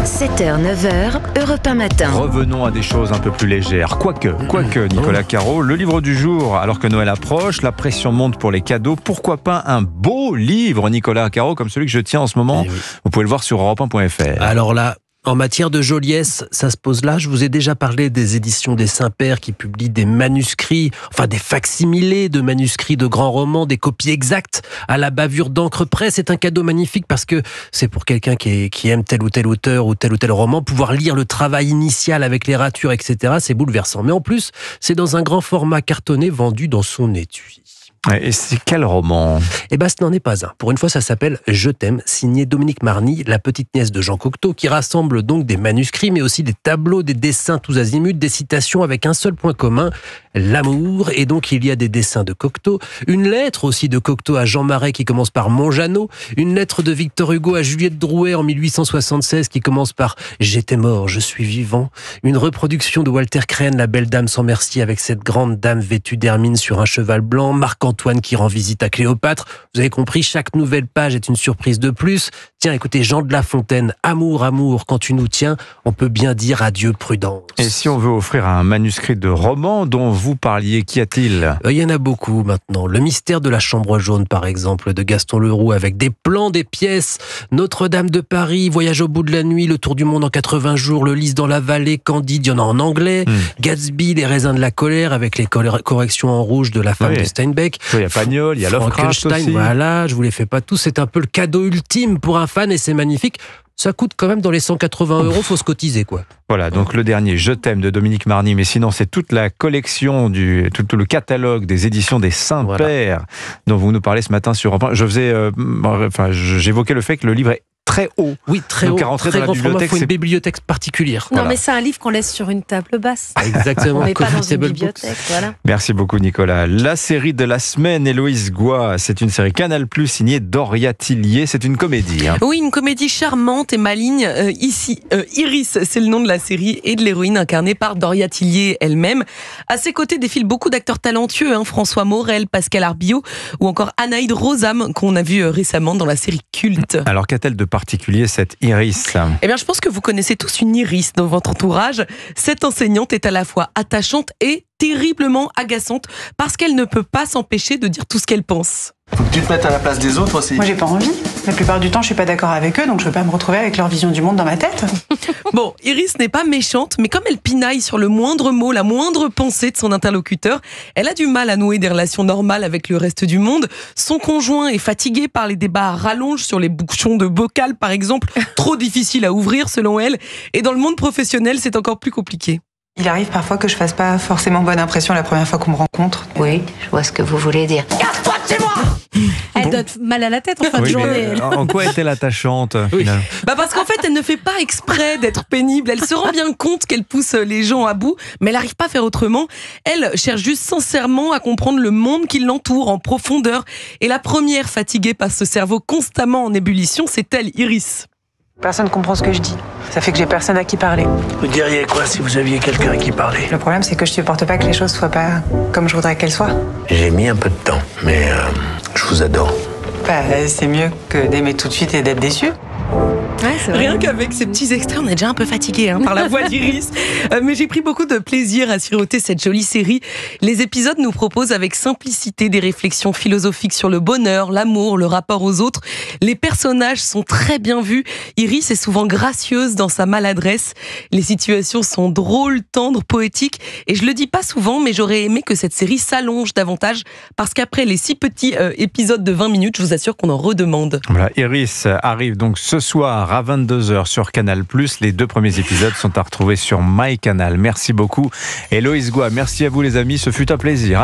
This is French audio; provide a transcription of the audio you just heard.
7h, 9h, Europe 1 matin. Revenons à des choses un peu plus légères. Quoique, Nicolas Caro, le livre du jour, alors que Noël approche, la pression monte pour les cadeaux. Pourquoi pas un beau livre, Nicolas Caro, comme celui que je tiens en ce moment? Vous pouvez le voir sur europe1.fr. Alors là, en matière de joliesse, ça se pose là. Je vous ai déjà parlé des éditions des Saints-Pères qui publient des manuscrits, enfin des facsimilés de manuscrits de grands romans, des copies exactes à la bavure d'encre près. C'est un cadeau magnifique parce que c'est pour quelqu'un qui aime tel ou tel auteur ou tel roman, pouvoir lire le travail initial avec les ratures, etc. C'est bouleversant. Mais en plus, c'est dans un grand format cartonné vendu dans son étui. Et c'est quel roman? Eh ben, ce n'en est pas un. Pour une fois, ça s'appelle « Je t'aime », signé Dominique Marny, la petite nièce de Jean Cocteau, qui rassemble donc des manuscrits, mais aussi des tableaux, des dessins tous azimuts, des citations avec un seul point commun, l'amour. Et donc, il y a des dessins de Cocteau, une lettre aussi de Cocteau à Jean Marais qui commence par « Montjeannot », une lettre de Victor Hugo à Juliette Drouet en 1876 qui commence par « J'étais mort, je suis vivant », une reproduction de Walter Crane, La belle dame sans merci, avec cette grande dame vêtue d'hermine sur un cheval blanc, Marc-Antoine qui rend visite à Cléopâtre. Vous avez compris, chaque nouvelle page est une surprise de plus. Tiens, écoutez, Jean de La Fontaine, amour, amour, quand tu nous tiens, on peut bien dire adieu prudence. Et si on veut offrir un manuscrit de roman dont vous parliez, qu'y a-t-il? Il y en a beaucoup maintenant. Le mystère de la chambre jaune, par exemple, de Gaston Leroux, avec des plans des pièces. Notre-Dame de Paris, Voyage au bout de la nuit, Le tour du monde en 80 jours, Le lys dans la vallée, Candide, il y en a en anglais. Gatsby, Les raisins de la colère, avec les corrections en rouge de la femme de Steinbeck. Il y a Pagnol, il y a Lovecraft aussi. Voilà, je vous les fais pas tous. C'est un peu le cadeau ultime pour un fan et c'est magnifique. Ça coûte quand même dans les 180 €, faut se cotiser quoi. Voilà, donc le dernier, Je t'aime de Dominique Marny, mais sinon c'est toute la collection, tout le catalogue des éditions des Saints-Pères dont vous nous parlez ce matin sur Europe 1. J'évoquais le fait que le livre est très haut. Oui, très haut. Très grand format, il faut une bibliothèque particulière. Non, mais c'est un livre qu'on laisse sur une table basse. Exactement. On n'est pas dans une bibliothèque. Voilà. Merci beaucoup, Nicolas. La série de la semaine, Héloïse Goua, c'est une série Canal+, signée Doria Tillier. C'est une comédie. Oui, une comédie charmante et maligne. Iris, c'est le nom de la série et de l'héroïne incarnée par Doria Tillier elle-même. À ses côtés défilent beaucoup d'acteurs talentueux, François Morel, Pascal Arbillot ou encore Anaïd Rosam, qu'on a vu récemment dans la série culte. Alors, qu'a-t-elle de particulier cette Iris? Eh bien, je pense que vous connaissez tous une Iris dans votre entourage. Cette enseignante est à la fois attachante et terriblement agaçante parce qu'elle ne peut pas s'empêcher de dire tout ce qu'elle pense. Faut que tu te mettes à la place des autres aussi. Moi, j'ai pas envie. La plupart du temps, je suis pas d'accord avec eux, donc je veux pas me retrouver avec leur vision du monde dans ma tête. Bon, Iris n'est pas méchante, mais comme elle pinaille sur le moindre mot, la moindre pensée de son interlocuteur, elle a du mal à nouer des relations normales avec le reste du monde. Son conjoint est fatigué par les débats à rallonge sur les bouchons de bocal, par exemple, trop difficile à ouvrir selon elle. Et dans le monde professionnel, c'est encore plus compliqué. Il arrive parfois que je fasse pas forcément bonne impression la première fois qu'on me rencontre. Oui, je vois ce que vous voulez dire. Casse-toi de chez moi! Elle doit être mal à la tête en fin de journée. En quoi est-elle attachante finalement? Parce qu'en fait, elle ne fait pas exprès d'être pénible. Elle se rend bien compte qu'elle pousse les gens à bout, mais elle n'arrive pas à faire autrement. Elle cherche juste sincèrement à comprendre le monde qui l'entoure en profondeur. Et la première fatiguée par ce cerveau constamment en ébullition, c'est elle, Iris. Personne comprend ce que je dis. Ça fait que j'ai personne à qui parler. Vous diriez quoi si vous aviez quelqu'un à qui parler? Le problème, c'est que je supporte pas que les choses soient pas comme je voudrais qu'elles soient. J'ai mis un peu de temps, mais je vous adore. C'est mieux que d'aimer tout de suite et d'être déçu. Ouais, c'est vrai. Rien qu'avec ces petits extraits, on est déjà un peu fatigué par la voix d'Iris. Mais j'ai pris beaucoup de plaisir à siroter cette jolie série. Les épisodes nous proposent avec simplicité des réflexions philosophiques sur le bonheur, l'amour, le rapport aux autres. Les personnages sont très bien vus. Iris est souvent gracieuse dans sa maladresse. Les situations sont drôles, tendres, poétiques. Et je le dis pas souvent, mais j'aurais aimé que cette série s'allonge davantage parce qu'après les 6 petits épisodes de 20 minutes, je vous assure qu'on en redemande. Voilà, Iris arrive donc ce soir à 22h sur Canal+. Les 2 premiers épisodes sont à retrouver sur MyCanal. Merci beaucoup, Héloïse Goua. Merci à vous les amis, ce fut un plaisir.